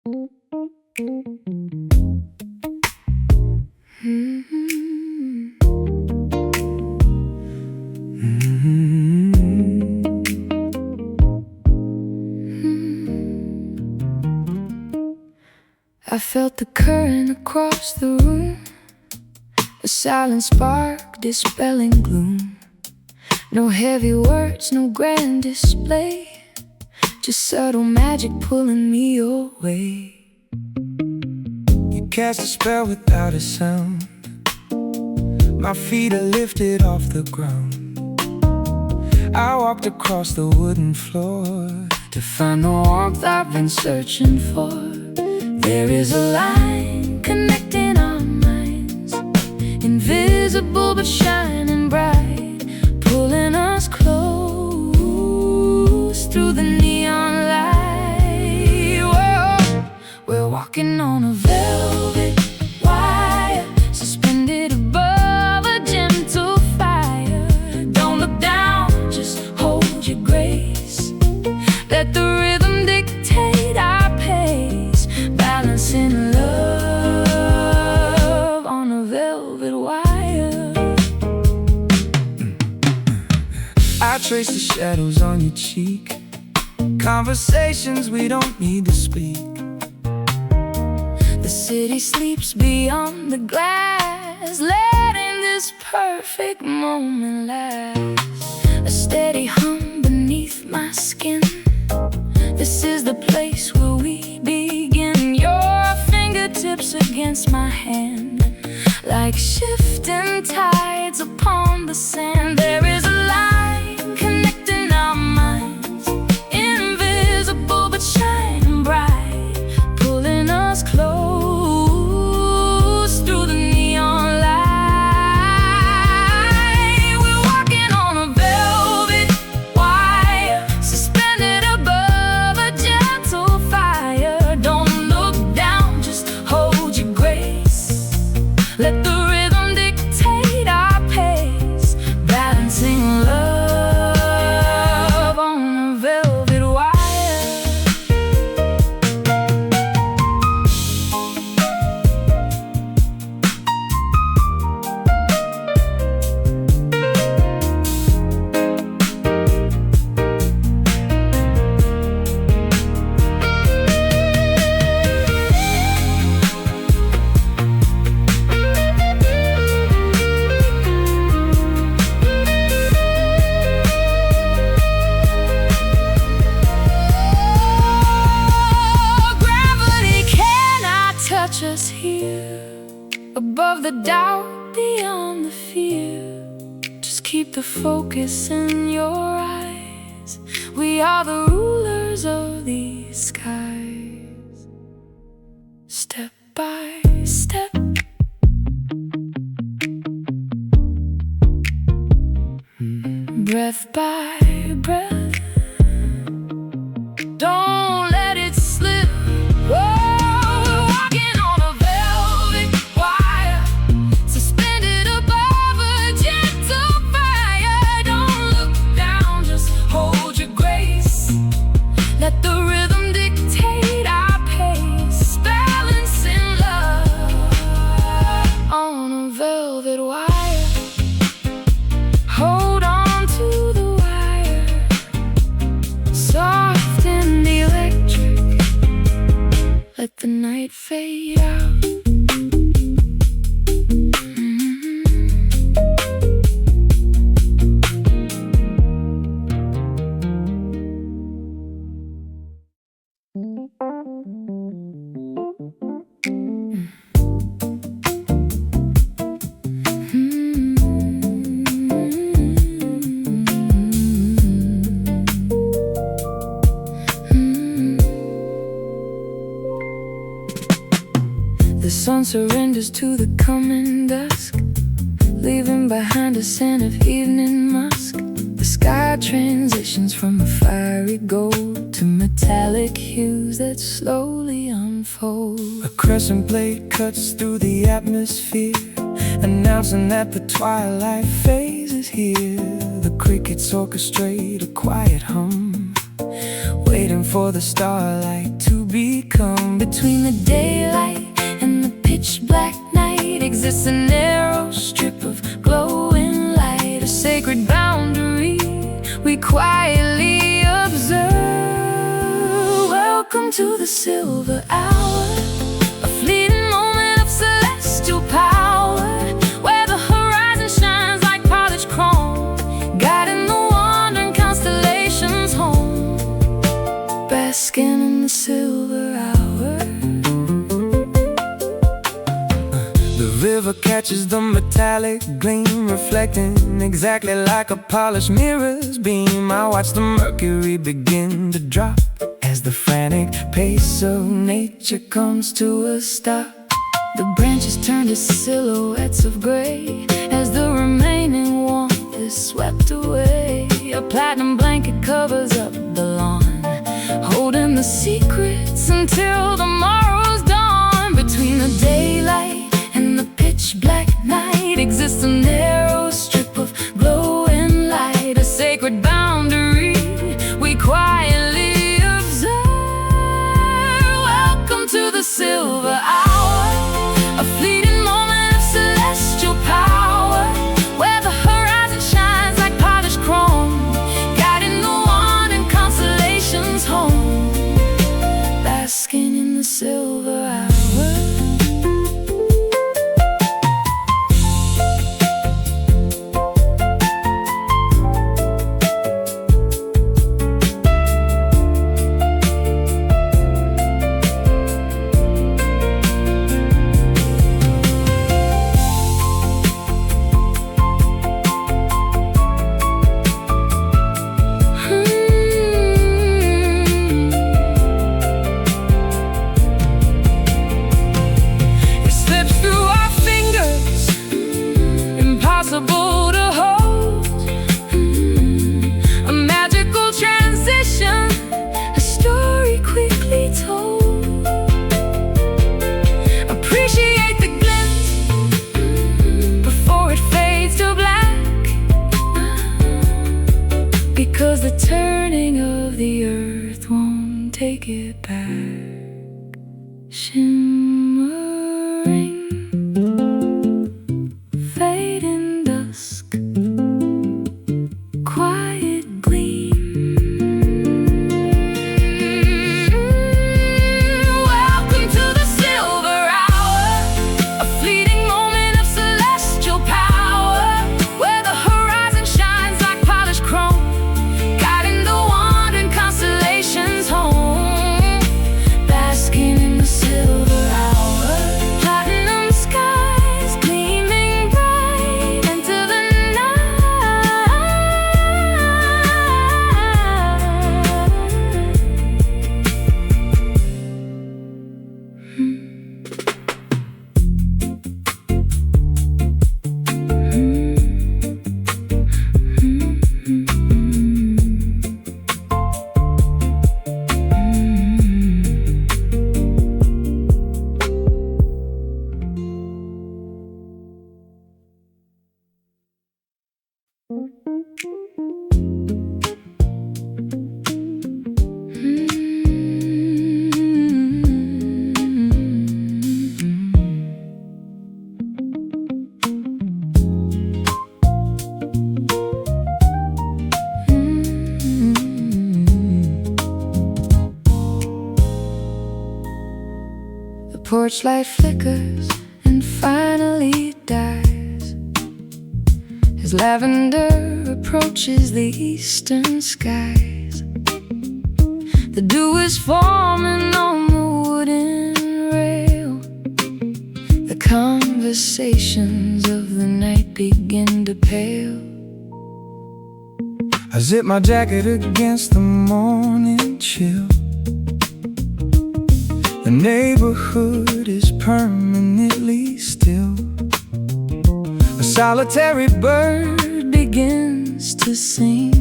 I felt the current across the room, a silent spark dispelling gloom. No heavy words, no grand display, just subtle magic pulling me your way. You cast a spell without a sound. My feet are lifted off the ground. I walked across the wooden floor To find the warmth I've been searching for. There is a line connecting our minds, invisible but shining bright, pulling us close through the neon light. Whoa. We're walking on a velvet wire, suspended above a gentle fire. Don't look down, just hold your grace. Let the rhythm dictate our pace, balancing love on a velvet wire. I trace the shadows on your cheek, conversations we don't need to speak. The city sleeps beyond the glass, letting this perfect moment last. A steady hum beneath my skin. This is the place where we begin. Your fingertips against my hand, like shifting tides upon the sand. There is a line connecting our minds, invisible but shining bright, pulling us close through the neon light. We're walking on a velvet wire, suspended above a gentle fire. Don't look down, just hold your grace. Let the rhythm dictate our pace, balancing love on a velvet wire. Gravity cannot touch us here, above the doubt, beyond the fear. Just keep the focus in your eyes. We are the rulers of these skies. Step by step, breath by breath. Don't let it slip. Whoa, we're walking on a velvet wire, suspended above a gentle fire. Don't look down, just hold your grace. Let the rhythm dictate our pace, balancing love on a velvet wire. Hold on to the wire, soft and electric. Let the night fade out. The sun surrenders to the coming dusk, leaving behind a scent of evening musk. The sky transitions from a fiery gold to metallic hues that slowly unfold. A crescent blade cuts through the atmosphere, announcing that the twilight phase is here. The crickets orchestrate a quiet hum, waiting for the starlight to be become. Between the daylight and the pitch black night exists a narrow strip of glowing light, a sacred boundary we quietly observe. Welcome to the silver hour, a fleeting moment of celestial power, where the horizon shines like polished chrome, guiding the wandering constellations home, basking in the silver hour. The river catches the metallic gleam, reflecting exactly like a polished mirror's beam. I watch the mercury begin to drop as the frantic pace of nature comes to a stop. The branches turn to silhouettes of gray as the remaining warmth is swept away. A platinum blanket covers up the lawn, holding the secrets until tomorrow's dawn. Between the daylight and the pitch black night exists a narrow strip of glowing light, a sacred boundary we quietly observe. Welcome to the silver hour, a fleeting moment of celestial power, where the horizon shines like polished chrome, guiding the wandering constellations home, basking in the silver hour. Impossible to hold, a magical transition, a story quickly told. Appreciate the glint before it fades to black, because the turning of the earth won't take it back. Shimmering, fading dusk, quiet gleam. Welcome to the silver hour, a fleeting moment of celestial power, where the horizon shines like polished chrome, guiding the wandering constellations home, basking in the silver hour. Platinum skies gleaming bright into the The porch light flickers and finally dies as lavender approaches the eastern skies. The dew is forming on the wooden rail. The conversations of the night begin to pale. I zip my jacket against the morning chill. The neighborhood is permanently still. A solitary bird begins to sing,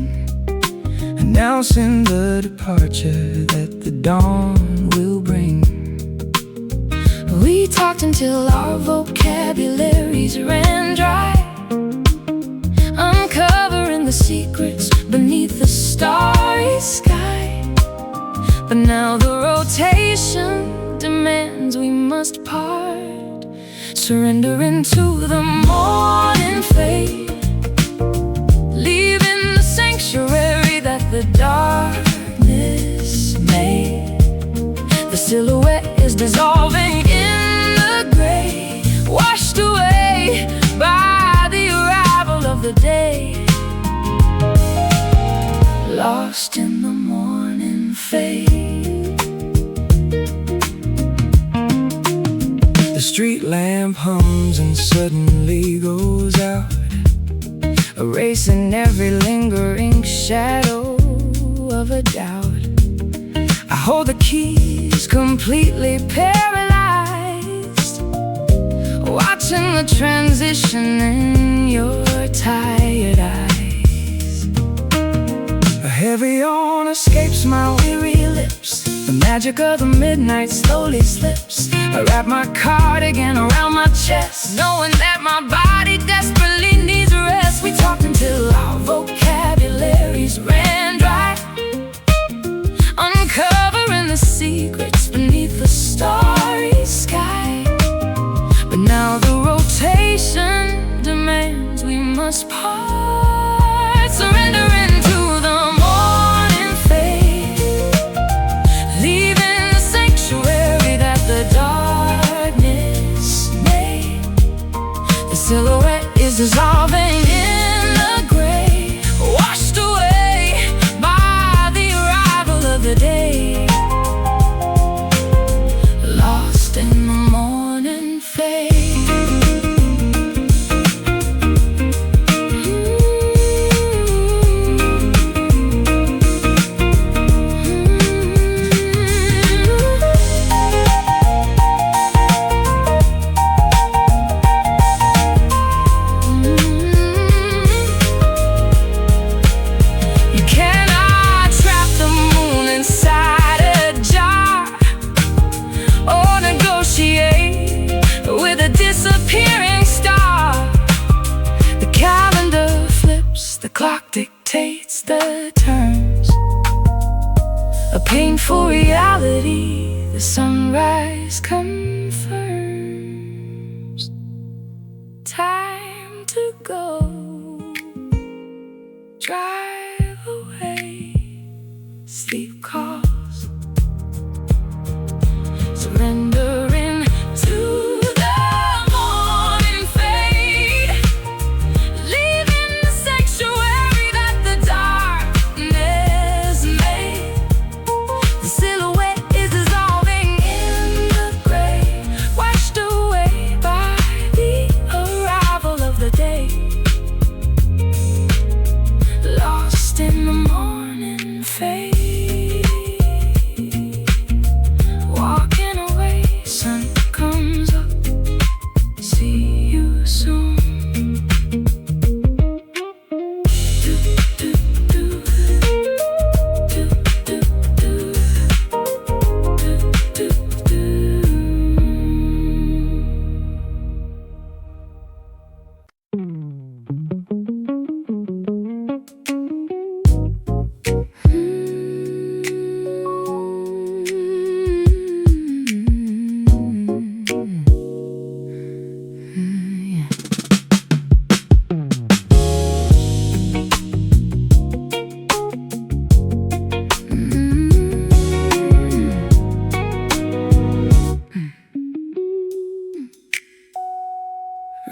announcing the departure that the dawn will bring. We talked until our vocabularies ran dry, uncovering the secrets beneath the starry sky. But now the rotation demands we must part, surrendering to the morning fade, leaving the sanctuary that the darkness made. The silhouette is dissolving in the gray, washed away by the arrival of the day, lost in the morning fade. The street lamp hums and suddenly goes out, erasing every lingering shadow of a doubt. I hold the keys completely paralyzed, watching the transition in your tired eyes. A heavy yawn escapes my weary lips, the magic of the midnight slowly slips. I wrap my cardigan around my chest, knowing that my body desperately needs rest. We talked until our vocabularies ran dry, uncovering the secrets beneath the starry sky. But now the rotation demands we must part, surrendering to the morning fade, leaving the sanctuary that the darkness made. The silhouette is dissolving in the gray, washed away by the arrival of the day, lost in the morning fade. You cannot trap the moon inside a jar, or negotiate with a disappearing star. The calendar flips, the clock dictates the turns, a painful reality the sunrise confirms. Time to go, drive away, sleep calls, surrendering to the morning fade, leaving the sanctuary that the darkness made. The silhouette is dissolving in the gray, washed away by the arrival of the day, lost in the morning fade. Walking away, sun comes up, see you soon. Do, do, do. Do, do, do. Do, do, do.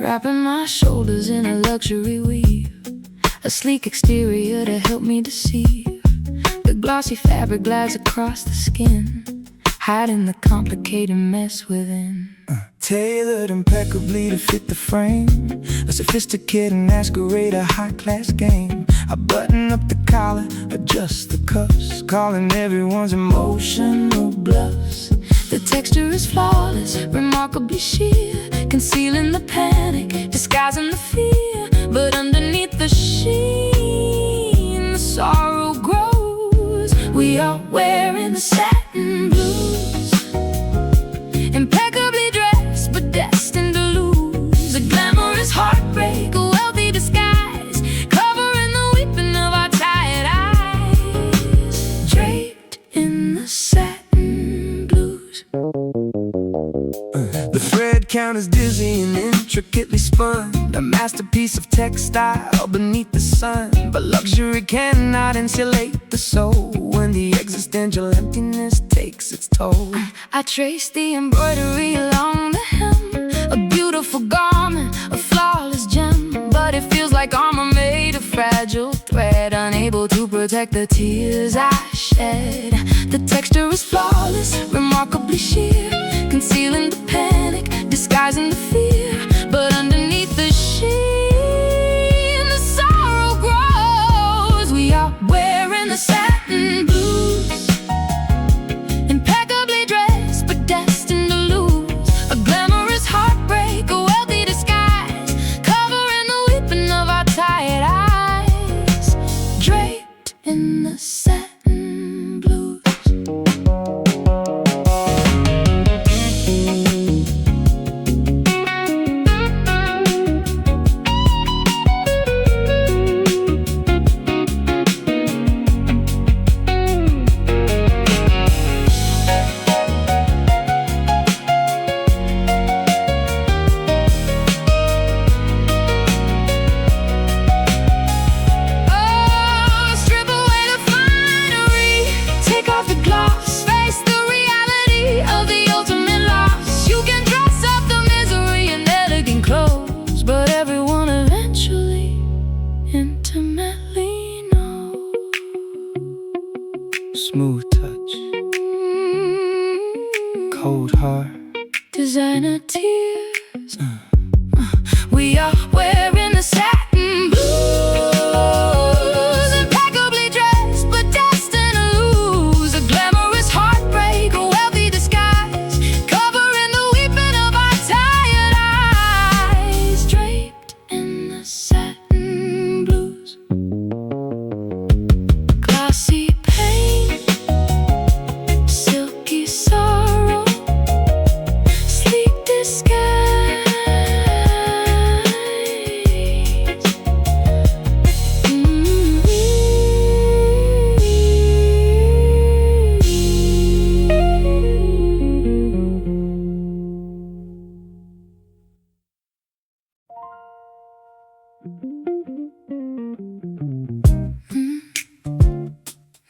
Wrapping my shoulders in a luxury weave, a sleek exterior to help me deceive. The glossy fabric glides across the skin, hiding the complicated mess within. Tailored impeccably to fit the frame, a sophisticated masquerade, a high-class game. I button up the collar, adjust the cuffs, calling everyone's emotional bluffs. The texture is flawless, remarkably sheer, concealing the panic, disguising the fear. But underneath the sheen, the sorrow grows. We are wearing the satin blues, impeccably dressed but destined to lose. A glamorous heartbreak, a wealthy disguise, covering the weeping of our tired eyes. Draped in the bank account is dizzy and intricately spun, a masterpiece of textile beneath the sun. But luxury cannot insulate the soul when the existential emptiness takes its toll. I trace the embroidery along the hem, a beautiful garment, a flawless gem. But it feels like armor made of fragile thread, unable to protect the tears I shed. The texture is flawless, remarkably sheer, concealing the panic, disguising the fear. But underneath the sheen, the sorrow grows. We are wearing the satin blues, impeccably dressed but destined to lose. A glamorous heartbreak, a wealthy disguise, covering the weeping of our tired eyes, draped in the satin blues. Smooth touch, cold heart, designer tears. We are wearing the satin blues, impeccably dressed but destined to lose. A glamorous heartbreak, a wealthy disguise, covering the weeping of our tired eyes, draped in the satin blues. Glossy pain, silky sorrow, sleek disguise.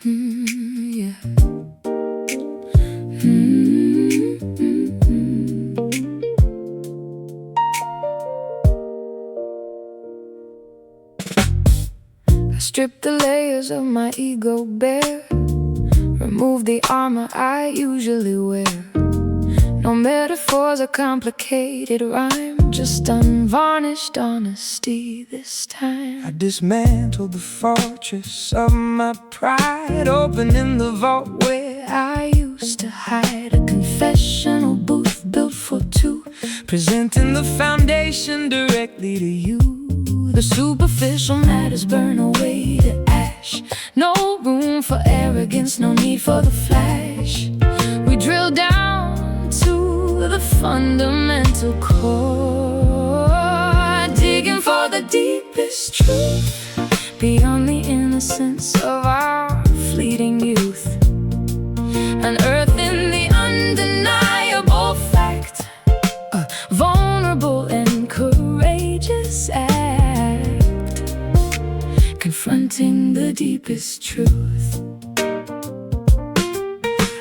Yeah. I strip the layers of my ego bare, remove the armor I usually wear. No metaphors or complicated rhyme, just unvarnished honesty this time. I dismantled the fortress of my pride, opening the vault where I used to hide, a confessional booth built for two, presenting the foundation directly to you. The superficial matters burn away to ash. No room for arrogance, no need for the flash. We drill down to the fundamental core, digging for the deepest truth, beyond the innocence of our fleeting youth. Unearthing the undeniable fact, a vulnerable and courageous act, confronting the deepest truth.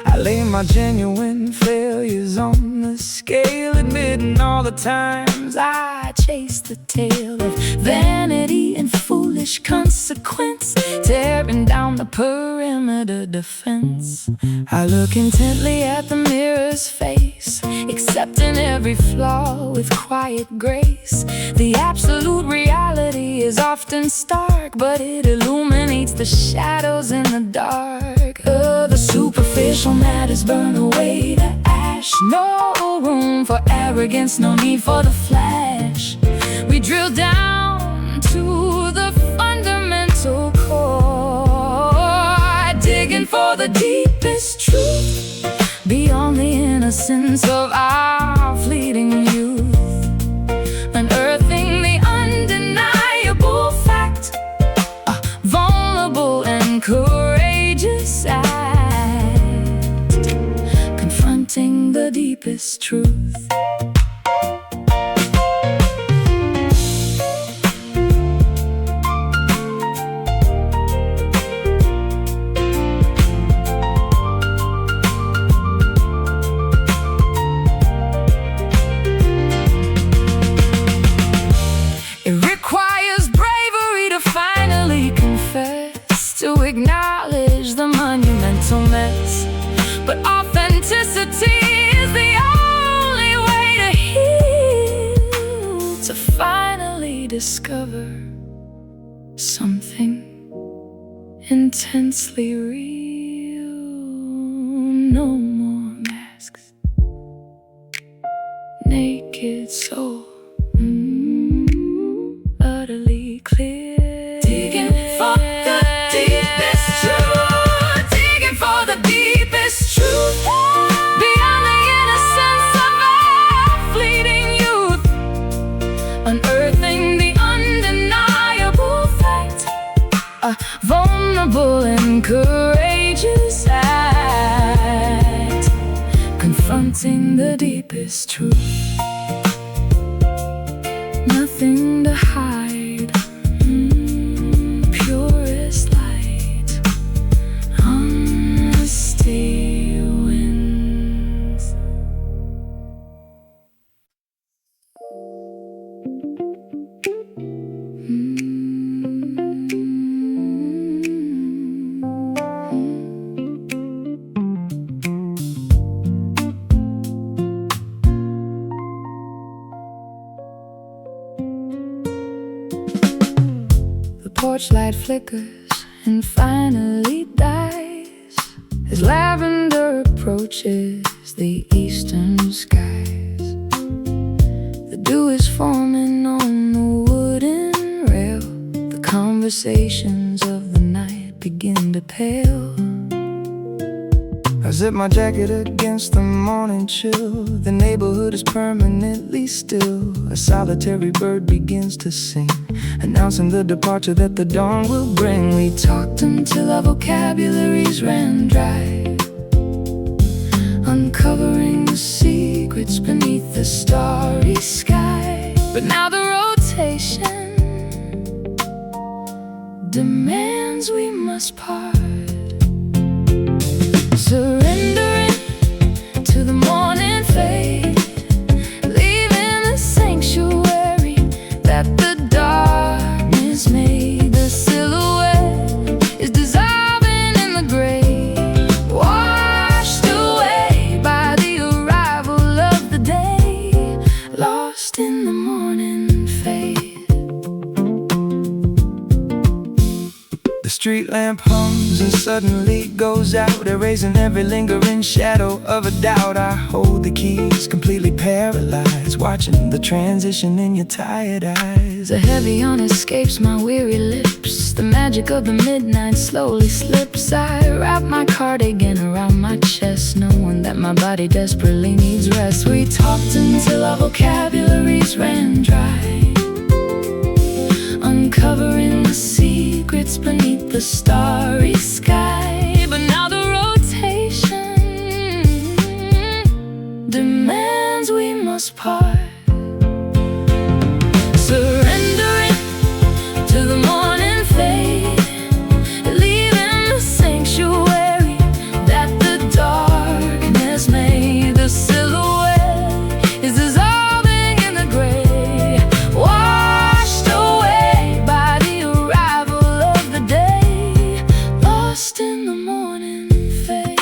I lay my genuine failures on the scale, admitting all the times I chased the tail of vanity and foolish consequence, tearing down the perimeter defense. I look Intently at the mirror's face, accepting every flaw with quiet grace. The absolute reality is often stark, but it illuminates the shadows in the dark. The superficial matters burn away to ash. No room for arrogance, no need for the flash. We drill down to the fundamental core, digging for the deepest truth, beyond the innocence of our fleeting youth. Unearthing the undeniable fact, a vulnerable and courageous act, confronting the deepest truth. Authenticity is the only way to heal, to finally discover something intensely real. No more masks, naked soul, utterly clear. Digging for the deepest truth, digging for the deepest truth, beyond the innocence of our fleeting youth, unearthing the undeniable fact, a vulnerable and courageous act, confronting the deepest truth. Nothing to hide, purest light, honesty wins. The porch light flickers and finally dies as lavender approaches the eastern skies. The dew is forming on the wooden rail. The conversations of the night begin to pale. I zip my jacket against the morning chill. The neighborhood is permanently still. A solitary bird begins to sing, announcing the departure that the dawn will bring. We talked until our vocabularies ran dry, uncovering the secrets beneath the starry sky. But now the rotation demands we must part, surrendering to the morning fade, leaving the sanctuary that the darkness made. The silhouette is dissolving in the gray, washed away by the arrival of the day, lost in the morning fade. The street lamp hums and suddenly goes out, erasing every lingering shadow of a doubt. I hold the keys, completely paralyzed, watching the transition in your tired eyes. The heavy on escapes my weary lips. The magic of the midnight slowly slips. I wrap my cardigan around my chest, knowing that my body desperately needs rest. We talked until our vocabularies ran dry, uncovering the secrets beneath the starry sky. But now the rotation demands we must part, surrendering to the morning fade, leaving the sanctuary that the darkness made. The silhouette is dissolving in the gray, washed away by the arrival of the day, lost in the morning fade.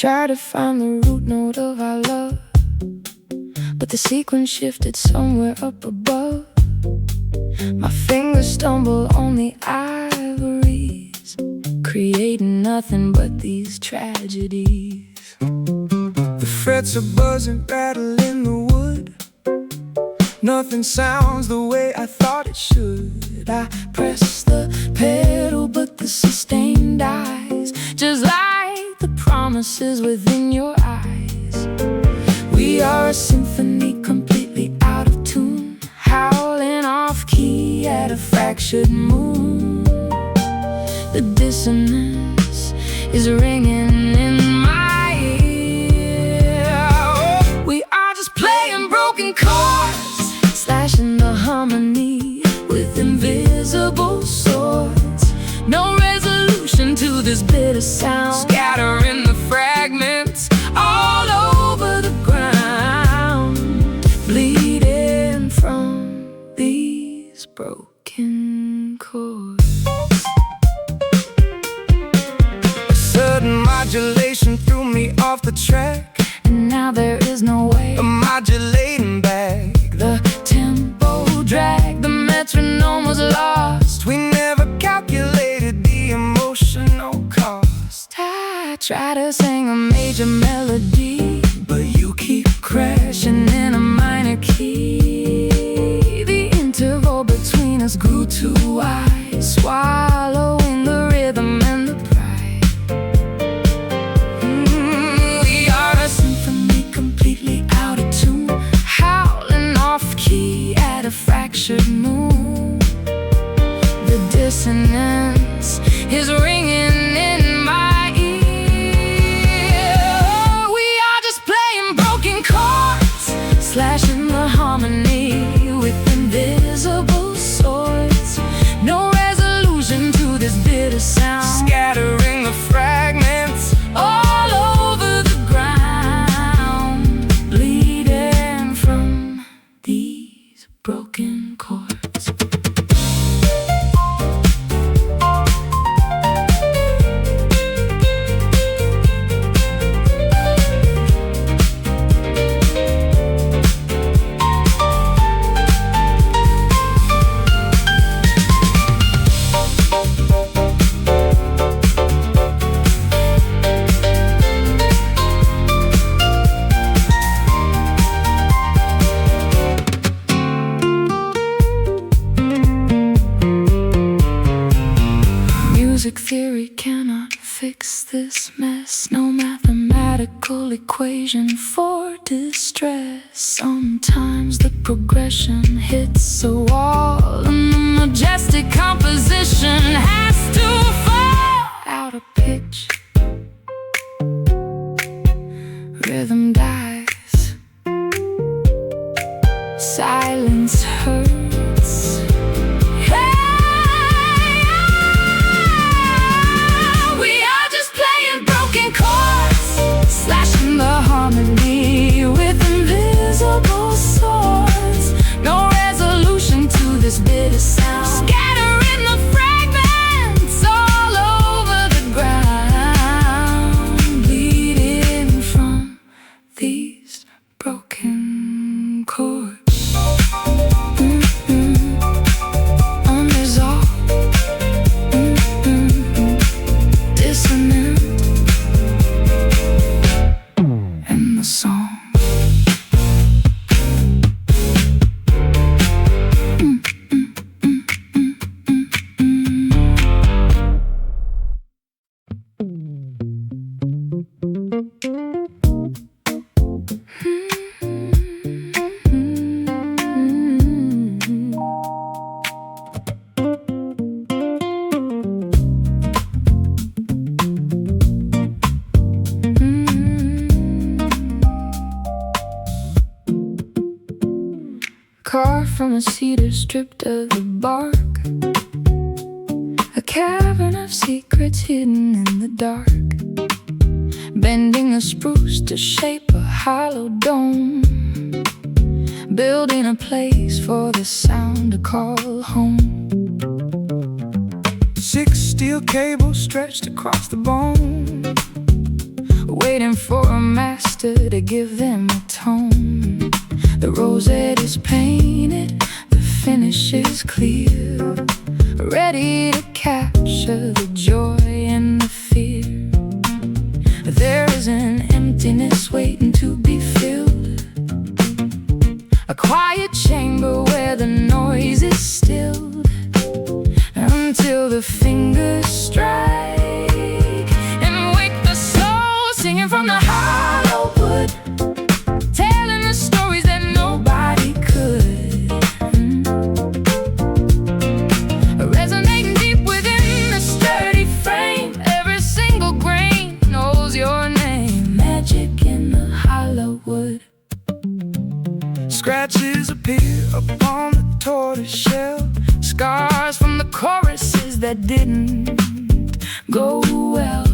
tried to find the root note of our love, but the sequence shifted somewhere up above. My fingers stumble on the ivories, creating nothing but these tragedies. The frets are buzzing, rattling the wood. Nothing sounds the way I thought it should. I press the pedal, but the sustain dies, just like the promises within your eyes. We are a symphony completely out of tune, howling off key at a fractured moon. The dissonance is ringing in my ear. We are just playing broken chords, slashing the harmony with invisible swords. No resolution to this bitter sound, scattering the fragments all over the ground, bleeding from these broken chords. A sudden modulation threw me off the track, and now there is no way a modulating back. The tempo dragged, the metronome was lost. We never calculated the emotional cost. I try to sing a major melody, but you keep crashing in a minor key. The interval between us grew too wide, swallowing the rhythm and the pride. We are a symphony completely out of tune, howling off key at a fractured moon. The dissonance is ringing in my ear. We are just playing broken chords, slashing the harmony with invisible swords. No resolution to this bitter sound, scattering the fragments all over the ground, bleeding from these broken chords. Music theory cannot fix this mess, no mathematical equation for distress. Sometimes the progression hits a wall, and the majestic composition has to fall out of pitch. Rhythm dies, silence hurts. Slashing the harmony with invisible swords. No resolution to this bitter sound, scattering the fragments all over the ground, bleeding from these broken chords. Unresolved, dissonant song. Carved from a cedar stripped of the bark, a cavern of secrets hidden in the dark, bending a spruce to shape a hollow dome, building a place for the sound to call home. 6 steel cables stretched across the bone, waiting for a master to give them a tone. The rosette is painted, the finish is clear, ready to capture the joy and the fear. There is an emptiness waiting to be filled, a quiet chamber where the noise is stilled, until the fingers strike and wake the soul, singing from the hollow wood, telling the stories that nobody could. Resonating deep within the sturdy frame, every single grain knows your name. Magic in the hollow wood. Scratches appear upon the tortoise shell, scars from the choruses that didn't go well.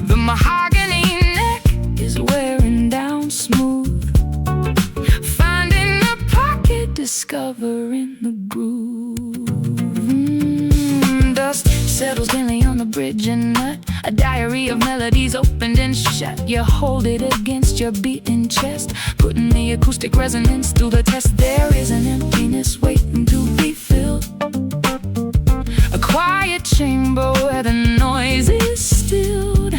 The mahogany neck is wearing down smooth, finding a pocket, discovering the groove. Dust settles gently on the bridge and nut, a diary of melodies opened and shut. You hold it against your beating chest, putting the acoustic resonance through the test. There is an emptiness waiting to be filled, a quiet chamber where the noise is stilled,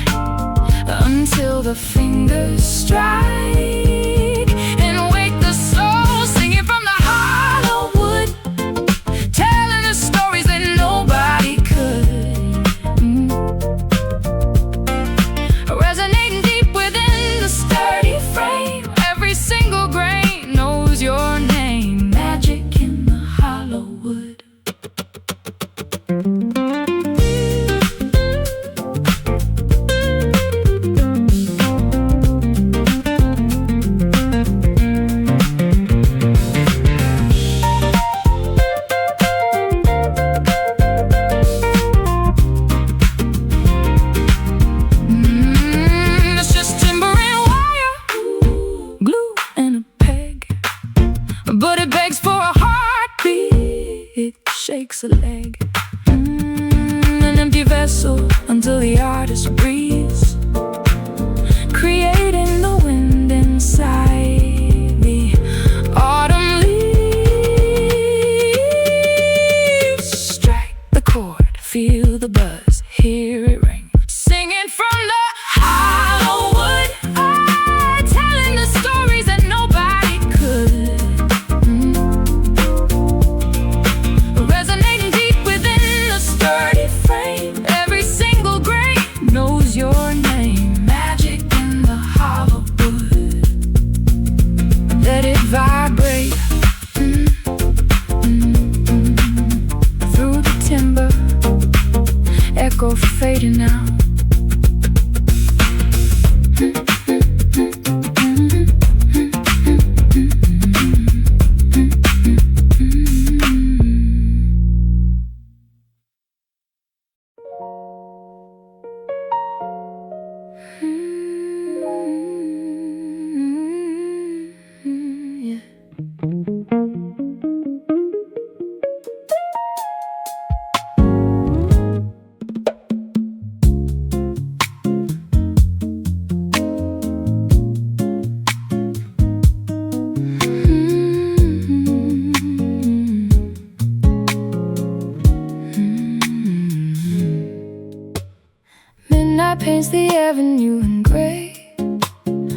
until the fingers strike and wake the soul, singing from the hollow wood, telling the stories that nobody could. Resonating deep within the sturdy frame, every single grain knows your name. Magic in the hollow wood. It's just timber and wire, glue and a peg, but it begs for a heartbeat, it shakes a leg. An empty vessel until the artist breathes, creating the wind inside. The autumn leaves strike the chord, feel the buzz, hear it ring, singing from the hollow wood, telling the stories that nobody could. Resonating deep within the sturdy frame, every single grain knows your name. Magic in the hollow wood. Let it vibrate through the timber, echo fading out. Yeah. Midnight paints the avenue in gray,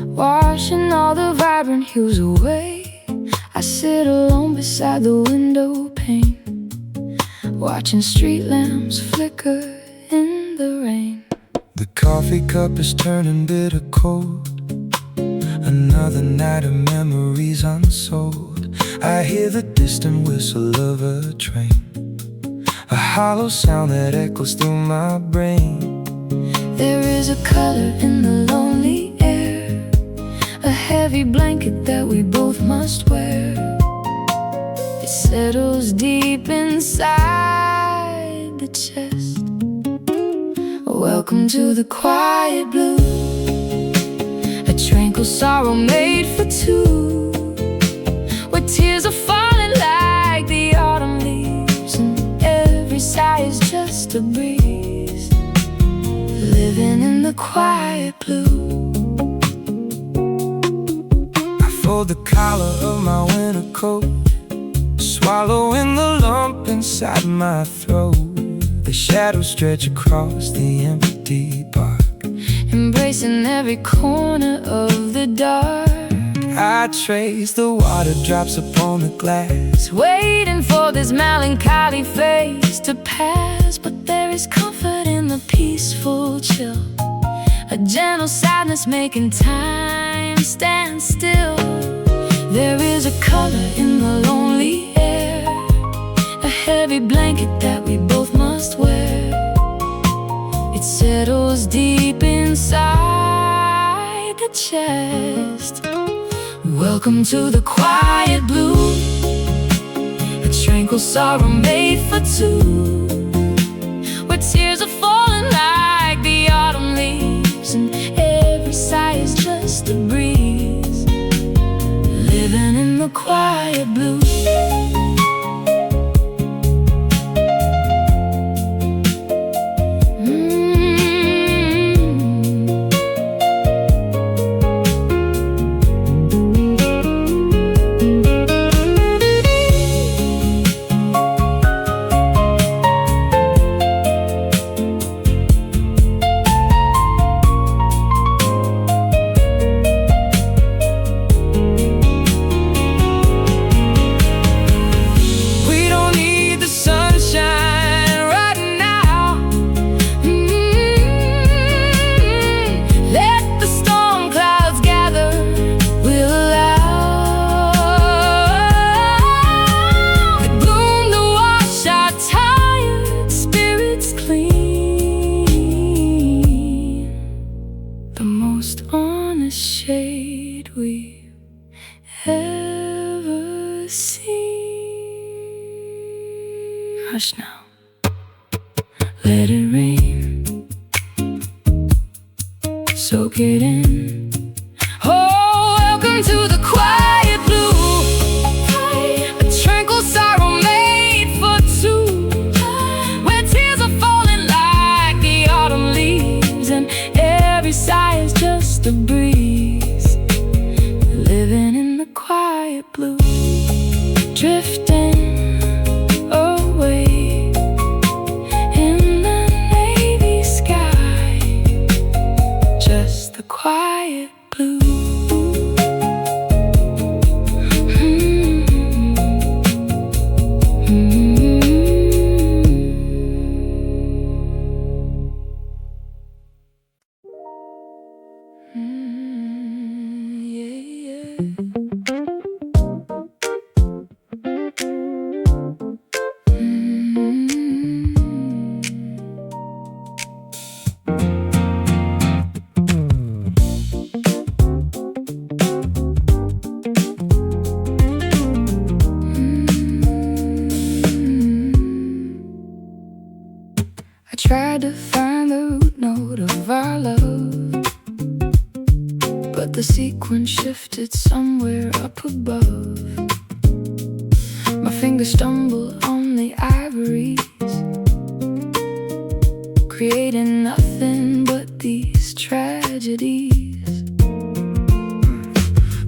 washing all the vibrant hues away. I sit alone beside the window pane, watching street lamps flicker in the rain. The coffee cup is turning bitter cold, another night of memories unsold. I hear the distant whistle of a train, a hollow sound that echoes through my brain. There is a color in the lonely air, a heavy blanket that we both must wear. It settles deep inside the chest. Welcome to the quiet blue, a tranquil sorrow made for two, where tears are falling like the autumn leaves, and every sigh is just a breeze, living in the quiet blue. Fold the collar of my winter coat, swallowing the lump inside my throat. The shadows stretch across the empty park, embracing every corner of the dark. I trace the water drops upon the glass, waiting for this melancholy phase to pass. But there is comfort in the peaceful chill, a gentle sadness making time stand still. There is a color in the lonely air, a heavy blanket that we both must wear. It settles deep inside the chest. Welcome to the quiet blue, a tranquil sorrow made for two, where tears are falling like the autumn leaves, and every sigh is just a breeze. Living in the quiet blue. Hush now, let it rain, soak it in. Oh, welcome to the quiet blue, a tranquil sorrow made for two, where tears are falling like the autumn leaves, and every sigh is just a breeze. Living in the quiet blue, drifting quiet blue. Tried to find the root note of our love, but the sequence shifted somewhere up above. My fingers stumble on the ivories, creating nothing but these tragedies.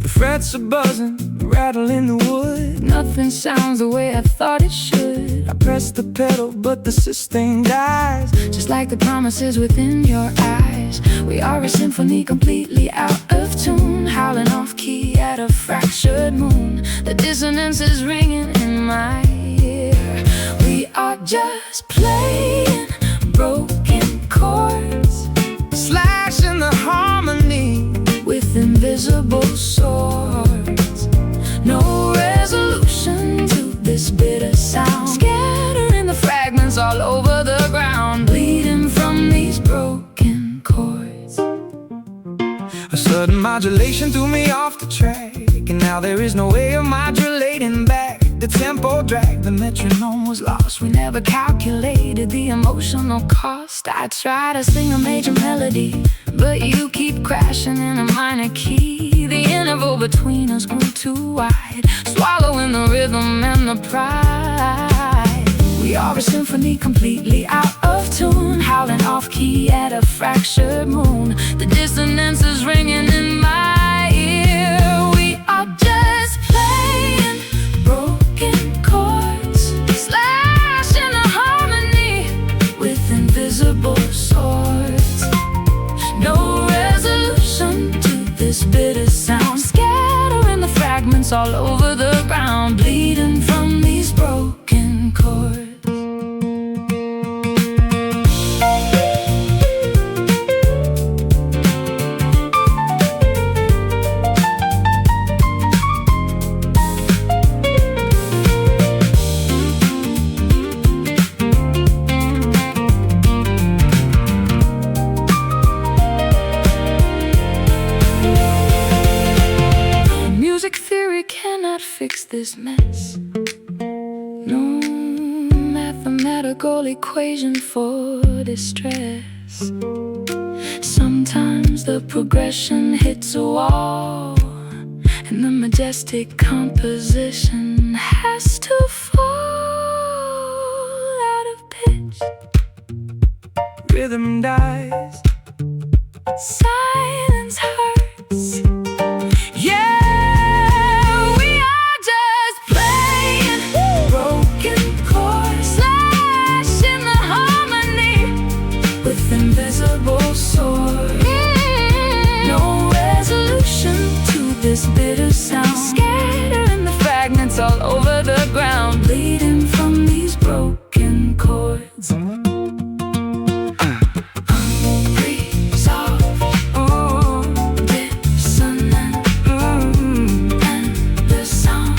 The frets are buzzing, rattle in the wood. Nothing sounds the way I thought it should. I press the pedal, but the sustain dies, just like the promises within your eyes. We are a symphony completely out of tune, howling off key at a fractured moon. The dissonance is ringing in my ear. We are just playing broken chords, slashing the harmony with invisible swords. No resolution to this bitter sound, scattering the fragments all over the ground, bleeding from these broken chords. A sudden modulation threw me off the track, and now there is no way of modulating back. The tempo dragged, the metronome was lost. We never calculated the emotional cost. I try to sing a major melody, but you keep crashing in a minor key. The interval between us grew too wide, swallowing the rhythm and the pride. We are a symphony completely out of tune, howling off key at a fractured moon. The dissonance is ringing in my ear. We are fragments all over the ground, bleeding from these broken chords. Fix this mess. No mathematical equation for distress. Sometimes the progression hits a wall, and the majestic composition has to fall out of pitch. Rhythm dies, silence hurts. This bitter sound, scattering the fragments all over the ground, bleeding from these broken chords. Hungry, soft, dissonant, and the sound.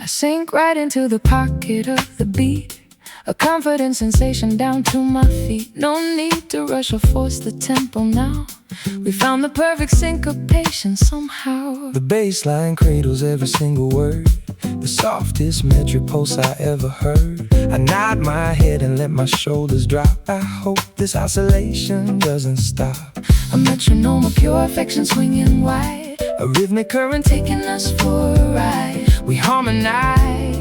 I sink right into the pocket of the beat, a confident sensation down to my feet. No need to rush or force the tempo now. We found the perfect syncopation somehow. the bass line cradles every single word, the softest metric pulse I ever heard. I nod my head and let my shoulders drop. I hope this oscillation doesn't stop. A metronome of pure affection swinging wide, A rhythmic current taking us for a ride. We harmonize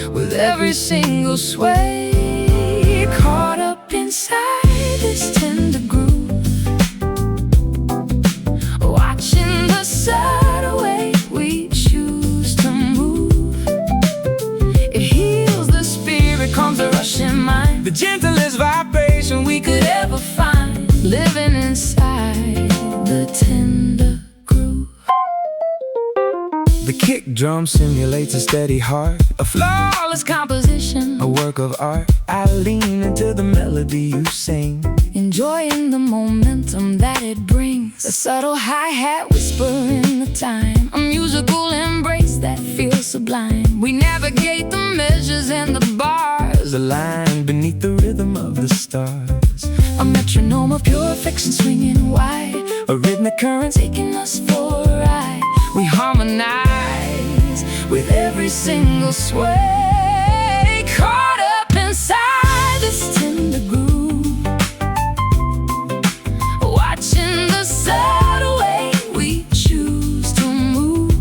with every single sway, caught up inside this tender groove, watching the subtle way we choose to move. It heals the spirit, calms the rushing mind, the gentlest vibration we could ever find, living inside the tender groove. The kick drum simulates a steady heart, a Flawless composition, a work of art. I lean into the melody you sing, enjoying the momentum that it brings. A subtle hi-hat whispering the time, a musical embrace that feels sublime. We navigate the measures and the bars, a line beneath the rhythm of the stars. a metronome of pure affection swinging wide, A rhythmic current taking us for a ride. We harmonize with every single sway, caught up inside this tender groove, watching the subtle way we choose to move.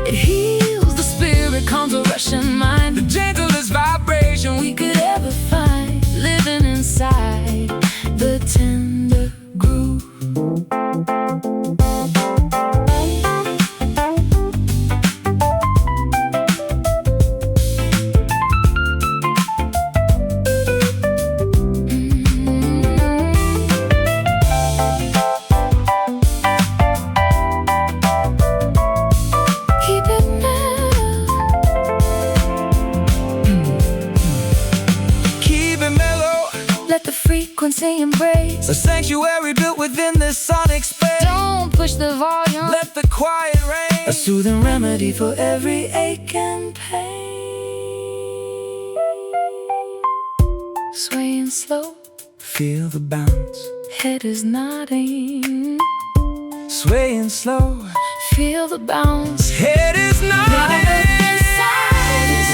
It heals the spirit, calms the rushing mind, the gentlest vibration we could ever find, living inside the tender groove. Keep it mellow, keep it mellow, let the frequency embrace. a sanctuary built within this sonic space. Don't push the volume, Let the quiet reign, a soothing remedy for every ache and pain. Swaying slow, feel the bounce, head is nodding. swaying slow, Feel the bounce, head is now nodding. inside is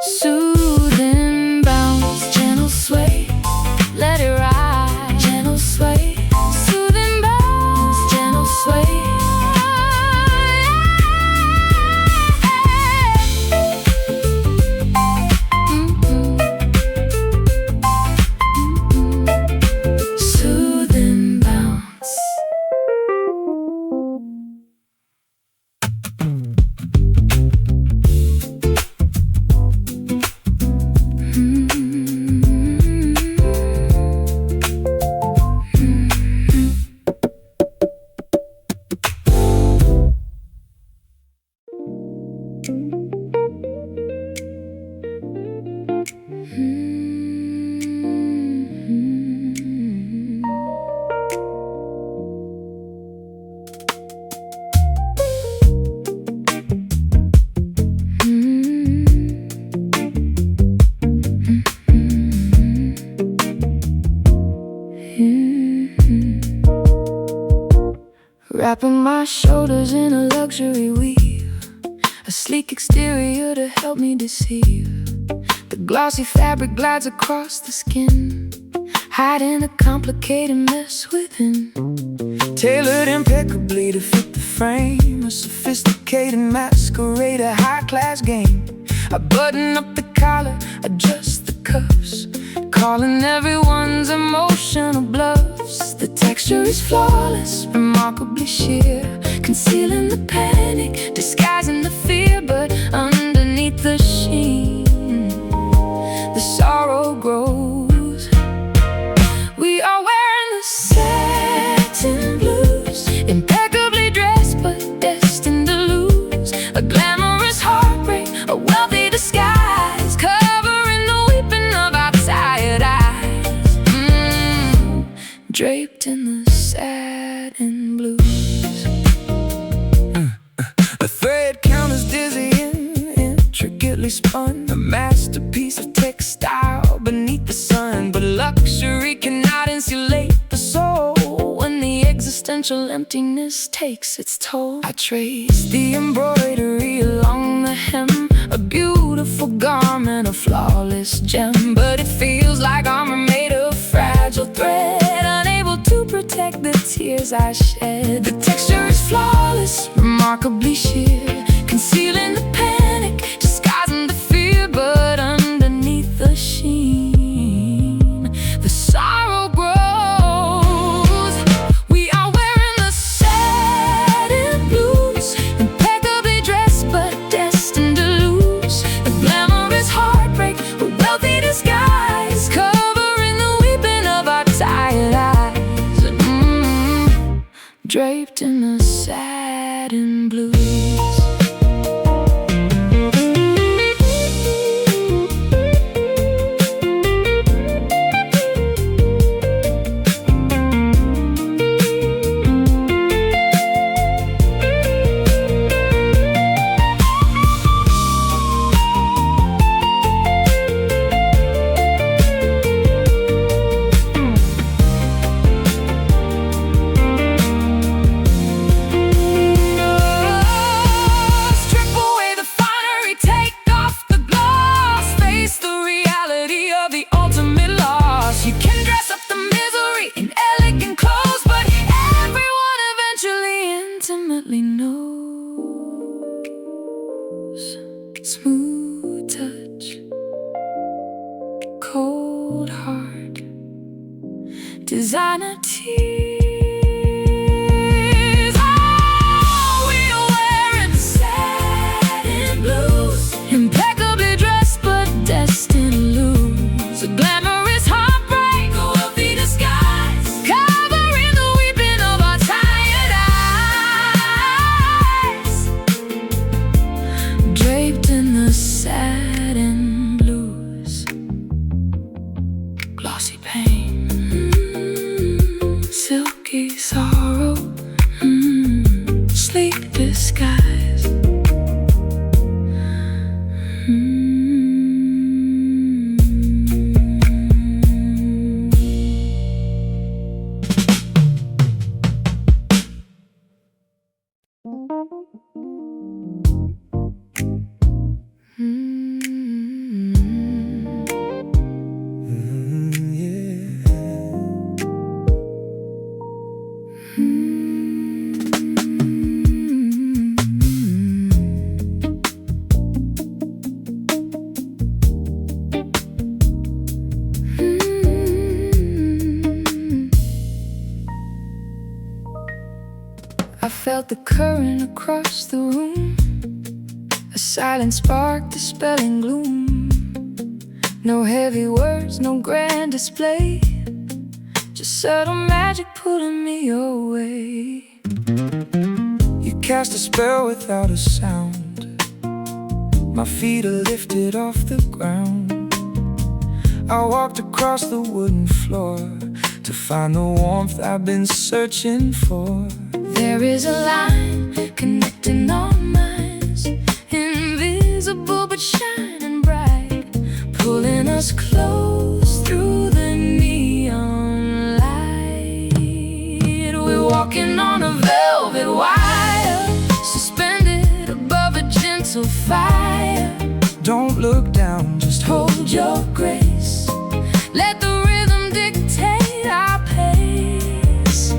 Soothing bounce, gentle sway, let it ride, gentle sway. Soothing bounce, gentle sway. Soothing bounce. Wrapping my shoulders in a luxury weave, a sleek exterior to help me deceive. The glossy fabric glides across the skin, hiding a complicated mess within. Tailored impeccably to fit the frame, a sophisticated masquerade, a high-class game. I button up the collar, adjust the cuffs, calling everyone's emotional bluffs. The texture is flawless, remarkably sheer, concealing the panic, disguising the fear. But underneath the sheen, the sorrow grows. We are wearing the satin blues, impeccably dressed but destined to lose. A glamorous heartbreak, a wealthy disguise, covering the weeping of our tired eyes. Draped in the satin blues. A thread count is dizzying, intricately spun, a masterpiece of textile beneath the sun. But luxury cannot insulate the soul when the existential emptiness takes its toll. I trace the embroidery along the hem, a beautiful garment, a flawless gem. But it feels like armor made of fragile thread, unable to protect the tears I shed. The texture is flawless, remarkably sheer, concealing the panic, disguising the fear. But underneath the sheen, the sorrow grows. We are wearing the satin blues, impeccably dressed but destined to lose. A glamorous heartbreak, a wealthy disguise, covering the weeping of our tired eyes. Draped in the satin blues. Smooth touch, cold heart, designer tears. Oh, we are wearing satin blues, impeccably dressed but destined to lose. A glamorous heartbreak, a wealthy disguise, covering the weeping of our tired eyes. Draped in the satin blues, glossy pain, silk felt the current across the room, a silent spark dispelling gloom. No heavy words, no grand display, just subtle magic pulling me away. You cast a spell without a sound. My feet are lifted off the ground. I walked across the wooden floor to find the warmth I've been searching for. There is a line connecting our minds, invisible but shining bright, pulling us close through the neon light. We're walking on a velvet wire, suspended above a gentle fire. Don't look down, just Hold your grace, let the rhythm dictate our pace,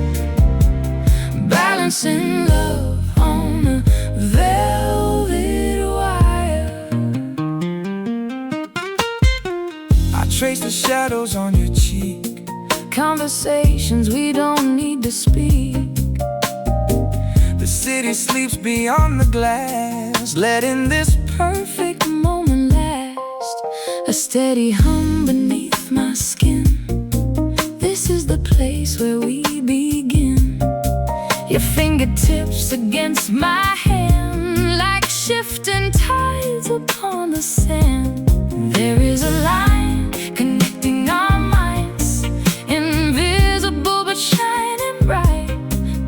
balancing love on a velvet wire. I trace the shadows on your cheek, Conversations we don't need to speak. the city sleeps beyond the glass, letting this Perfect moment last, a steady hum beneath my skin. This is the place where we begin. Your fingertips against my hand, like shifting tides upon the sand. There is a line connecting our minds, invisible but shining bright,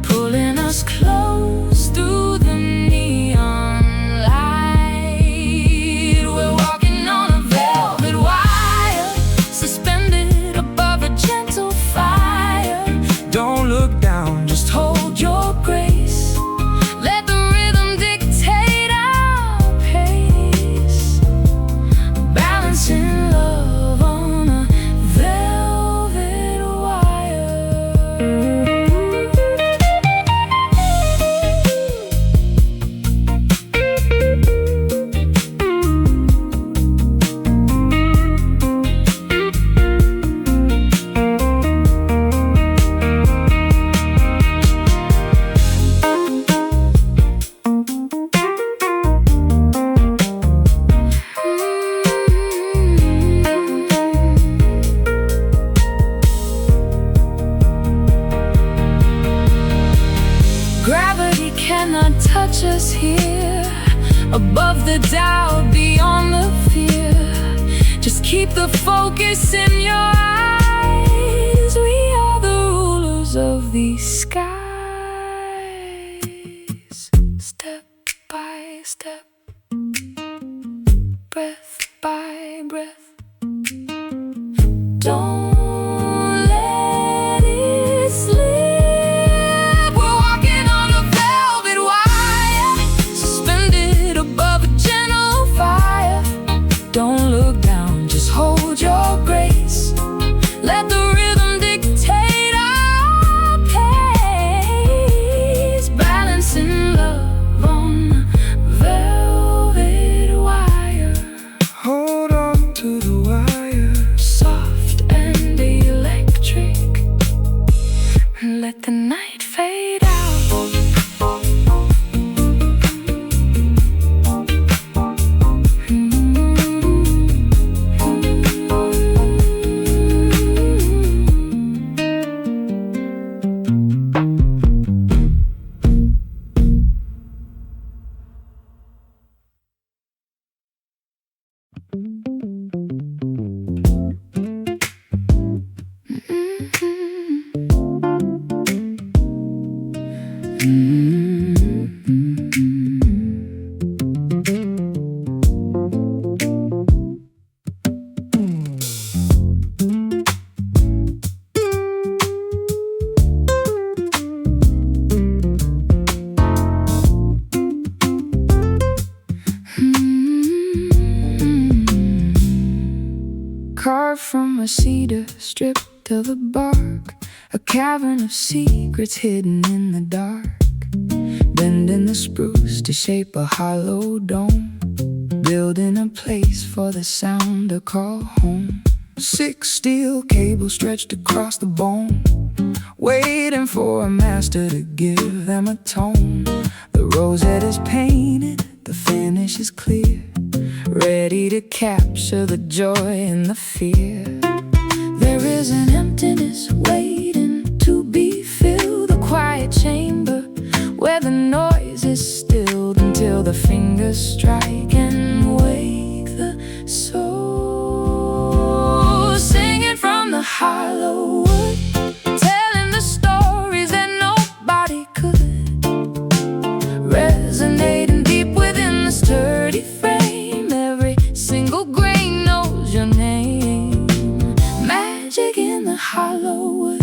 pulling us close through the neon light. We're walking on a velvet wire, suspended above a gentle fire. don't look down, just Hold your grace, let the rhythm dictate our pace, balancing love on a velvet wire. Gravity cannot touch us here, above the doubt, beyond the fear. Just keep the focus in your eyes. We are the rulers of these skies. Step by step, breath by breath. Don't let it slip. We're walking on a velvet wire, suspended above a gentle fire. Don't look down, just hold your grace. Let the rhythm dictate our pace, balancing love on a velvet wire. hold on to the wire. Soft and electric, let the night fade out. Carved from a cedar, stripped of the bark, a cavern of secrets hidden in the dark. Bending the spruce to shape a hollow dome, building a place for the sound to call home. 6 steel cables stretched across the bone, waiting for a master to give them a tone. The rosette is painted, the finish is clear, ready to capture the joy and the fear. There is an emptiness waiting to be filled, the quiet chamber where the noise is stilled until the fingers strike and wake the soul. Singing from the hollow wood, telling the stories that nobody could, resonating deep within the sturdy frame. Every single grain knows your name. Magic in the hollow wood.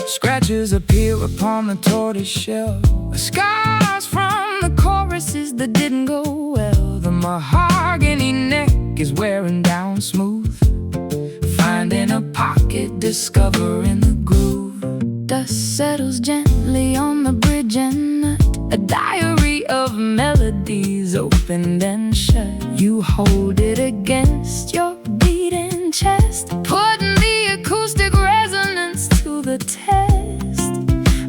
Scratches appear upon the tortoise shell, scars from the choruses that didn't go well. The mahogany neck is wearing down smooth, finding a pocket, discovering the groove. Dust settles gently on the bridge and nut, a diary of melodies opened and shut. You hold it against your beating chest, putting the acoustic resonance to the test.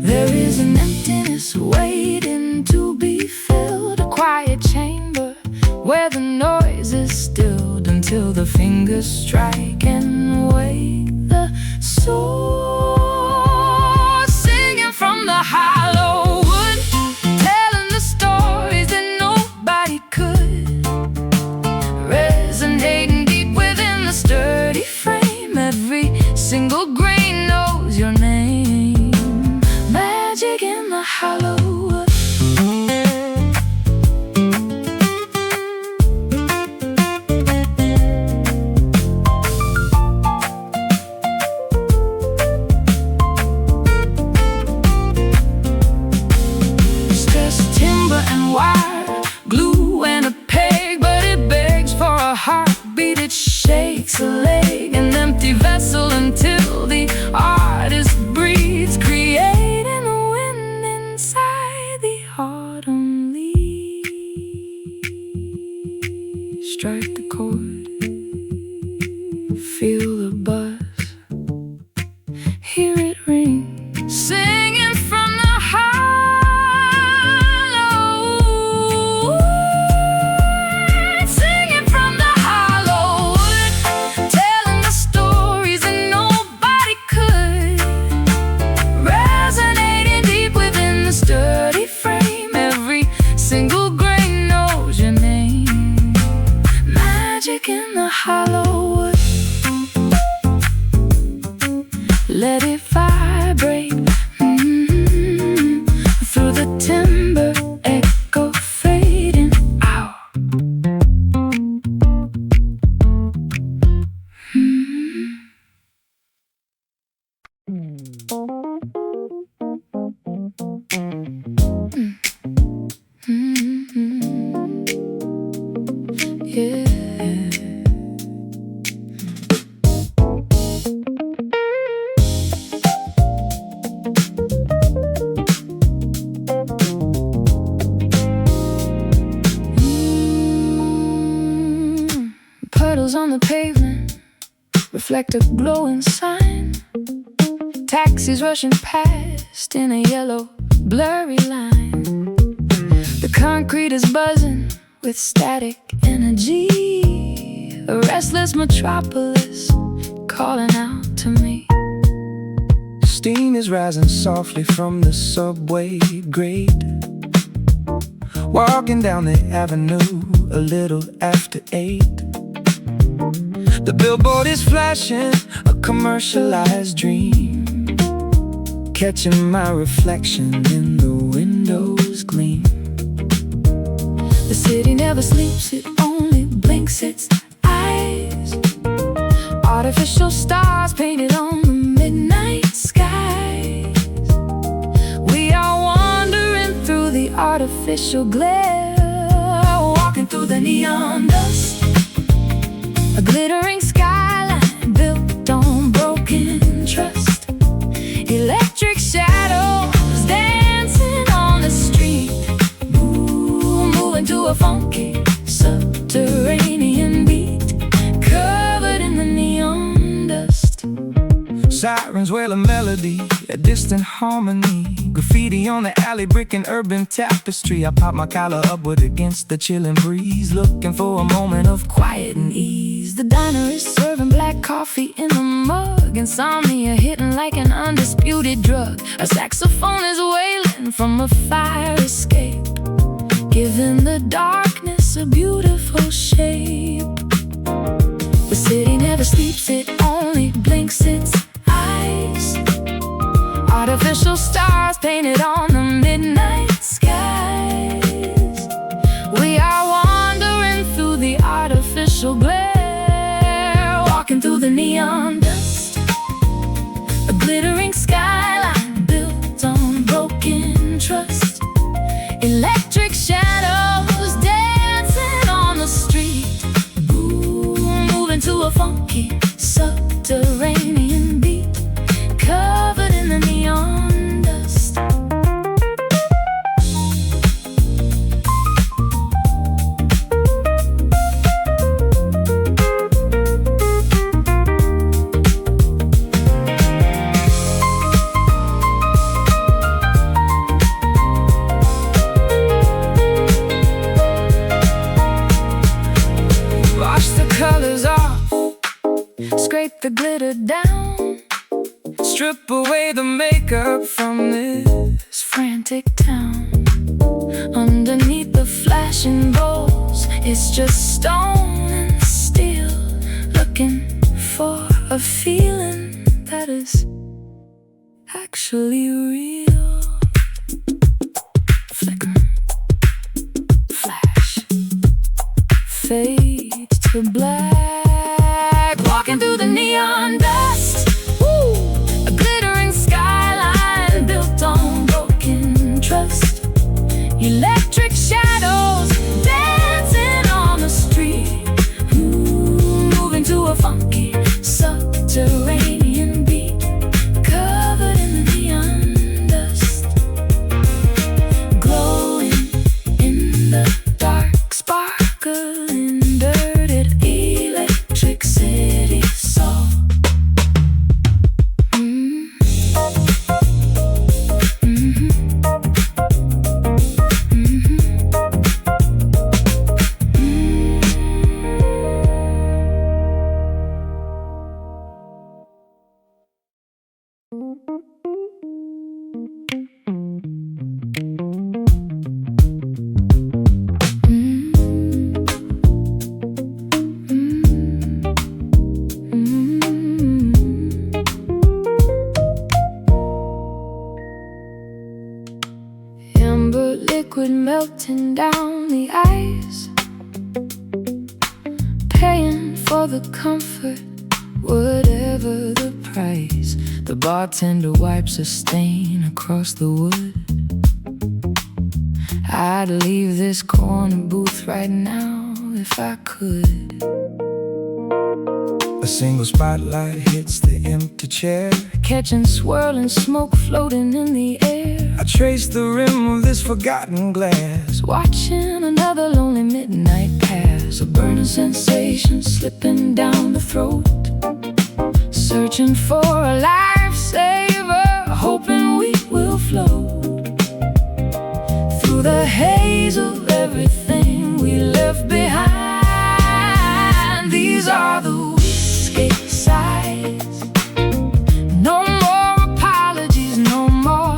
There is an emptiness waiting to be filled, a quiet chamber where the noise is stilled until the fingers strike and wake the soul. Singing from the hollow wood, telling the stories that nobody could, resonating deep within the sturdy frame. Every single grain knows your name. Magic in the hollow wood. It's just timber and wire, glue and a peg, but it begs for a heartbeat. It shakes a leg, an empty vessel until the artist breathes, creating a wind inside the autumn leaves. Strike the chord, feel the buzz, hear it ring. Singing from the hollow wood, singing from the hollow wood, telling the stories that nobody could, resonating deep within the sturdy frame. Every single grain knows your name. Magic in the hollow wood. Let it vibrate through the timber, echo fading out. Yeah. Puddles on the pavement reflect a glowing sign. Taxis rushing past in a yellow, blurry line. The concrete is buzzing with static energy, a restless metropolis calling out to me. Steam is rising softly from the subway grate, walking down the avenue a little after 8. The billboard is flashing a commercialized dream, catching my reflection in the window's gleam. The city never sleeps, it only blinks its eyes. Artificial stars painted on the midnight skies. We are wandering through the artificial glare, walking through the neon dust. A glittering skyline built on broken trust. Electric shadows dancing on the street, moving to a funky subterranean beat. sirens wail a melody, a distant harmony. Graffiti on the alley, brick and urban tapestry. I pop my collar upward against the chilling breeze, looking for a moment of quiet and ease. The diner is serving black coffee in a mug. Insomnia hitting like an undisputed drug. A saxophone is wailing from a fire escape, giving the darkness a beautiful shape. The city never sleeps, it only blinks its eyes. Artificial stars painted on the midnight skies. We are wandering through the artificial glare, walking through the neon dust. A glittering skyline built on broken trust. Electric shadows dancing on the street, moving to a funky subterranean beat, covered in the neon dust. Wash the colors off, scrape the glitter down, Strip away the makeup from this frantic town. Underneath the flashing bowls, it's just stone and steel, looking for a feeling that is actually real. Flicker, flash, fade to black. Walking through the neon dust, woo! A glittering skyline built on broken trust. Electric shadows dancing on the street, moving to a funky subterranean beat, covered in the neon dust. Glowing in the dark, sparkling dirted electric city soul. Amber liquid melting down the ice, paying for the comfort, whatever the price. The bartender wipes a stain across the wood. I'd leave this corner booth right now if I could. A single spotlight hits the empty chair, Catching swirling smoke floating in the air. I trace the rim of this forgotten glass, Watching another lonely midnight pass. A burning sensation slipping down the throat, searching for a lifesaver, hoping we will float through the haze of everything we left behind. These are the whiskey sighs. No more apologies, no more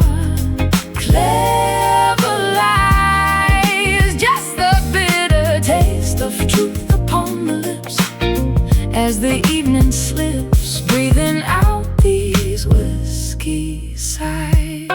clever lies. Just the bitter taste of truth upon the lips as the evening slips, breathing out these whiskey sighs.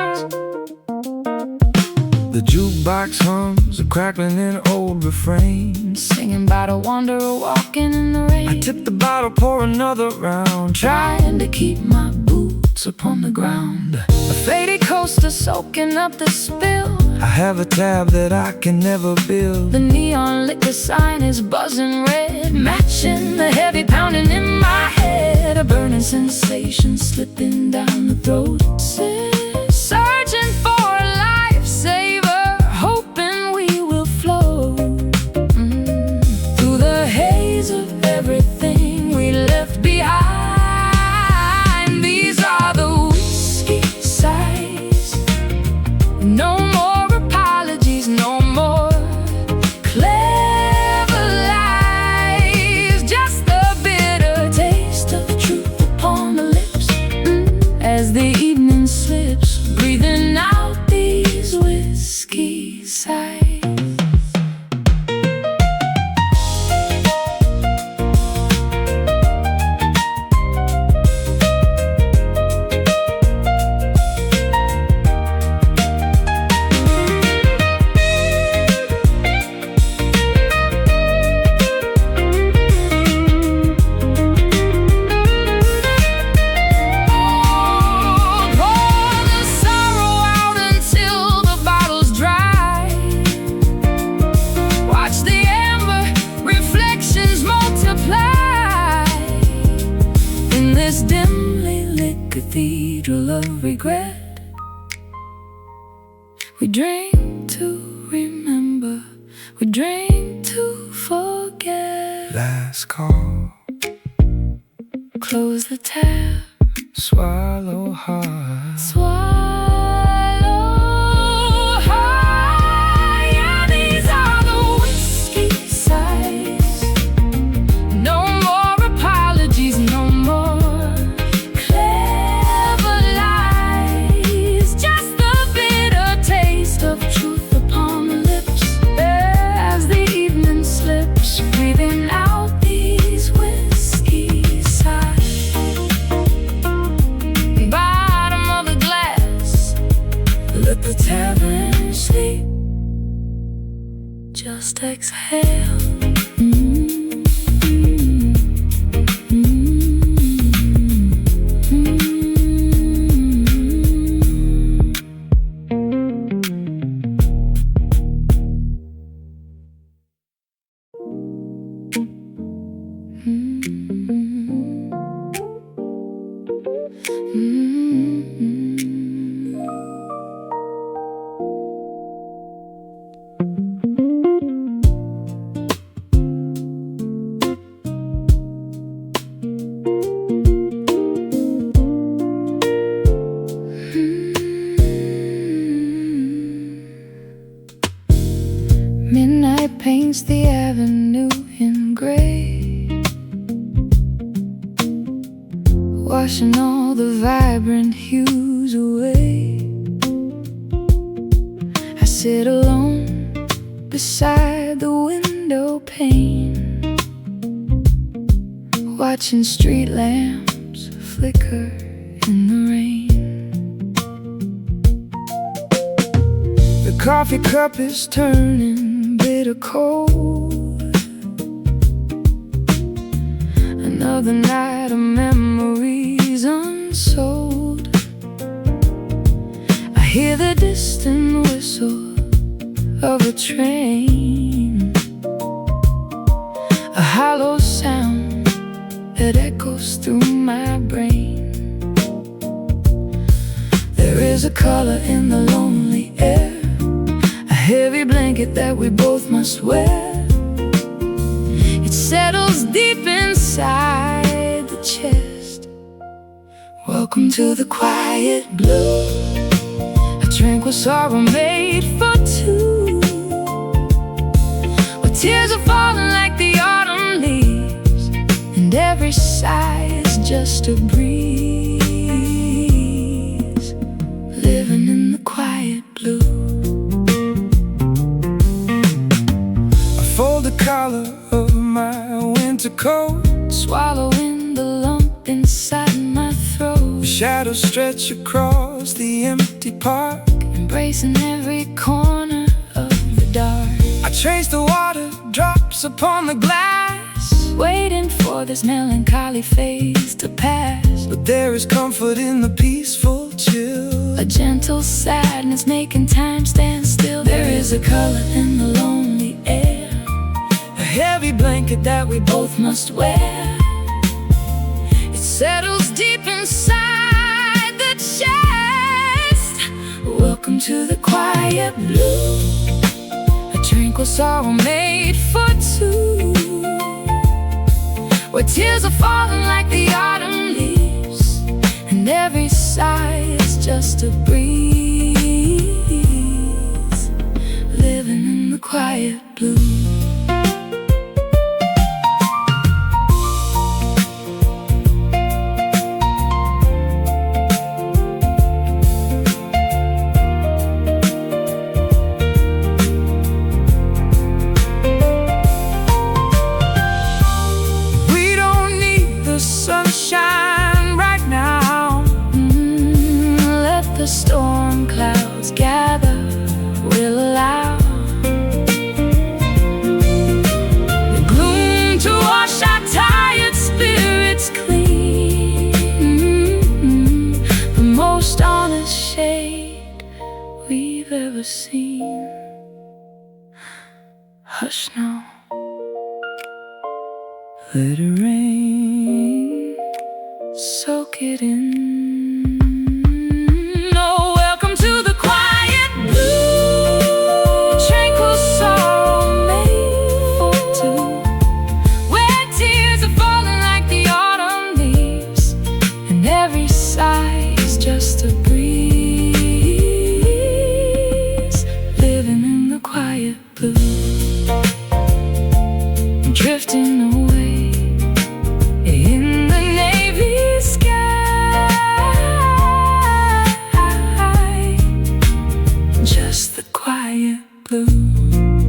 the jukebox hums, a crackling in old refrains. Singing about a wanderer walking in the rain. I tip the bottle, pour another round, Trying to keep my boots upon the ground. A faded coaster soaking up the spill. I have a tab that I can never build. The neon liquor sign is buzzing red, matching the heavy pounding in my head. A burning sensation slipping down the throat, searching for a lifesaver, hoping we will float through the haze of everything we left behind. These are the drink to remember, we drink to forget. Last call, close the tab, swallow hard. swallow high. Yeah, these are the whiskey sighs. No more apologies, no more clever lies. Just the bitter taste of truth upon the lips as the evening slips, breathing out these whiskey sighs. Bottom of the glass, let the tavern sleep. Just exhale. Midnight paints the avenue in gray, washing all the vibrant hues away. I sit alone beside the window pane, watching street lamps flicker in the rain. The coffee cup is turning bitter cold. Another night of memories unsold. I hear the distant whistle of a train, a hollow sound that echoes through my brain. There is a color in the lonely air, a heavy blanket that we both must wear. It settles deep inside the chest. Welcome to the quiet blue, a tranquil sorrow made for two, where tears are falling like the autumn leaves, and every sigh is just a breeze. Living in the quiet blue. Fold the collar of my winter coat, Swallowing the lump inside my throat. shadows stretch across the empty park, Embracing every corner of the dark. I trace the water drops upon the glass, Waiting for this melancholy phase to pass. but there is comfort in the peaceful chill. A gentle sadness making time stand still. There is a color in the lonely air, A heavy blanket that we both must wear. It settles deep inside the chest. Welcome to the quiet blue, a tranquil sorrow made for two, where tears are falling like the autumn leaves, and every sigh is just a breeze. Living in the quiet blue. Sunshine right now. Let the storm clouds gather, we'll allow the gloom to wash our tired spirits clean. The most honest shade we've ever seen. Hush now, Let it rain, soak it in. Oh, welcome to the quiet blue. quiet blue, drifting away in the navy sky. Just the quiet blue.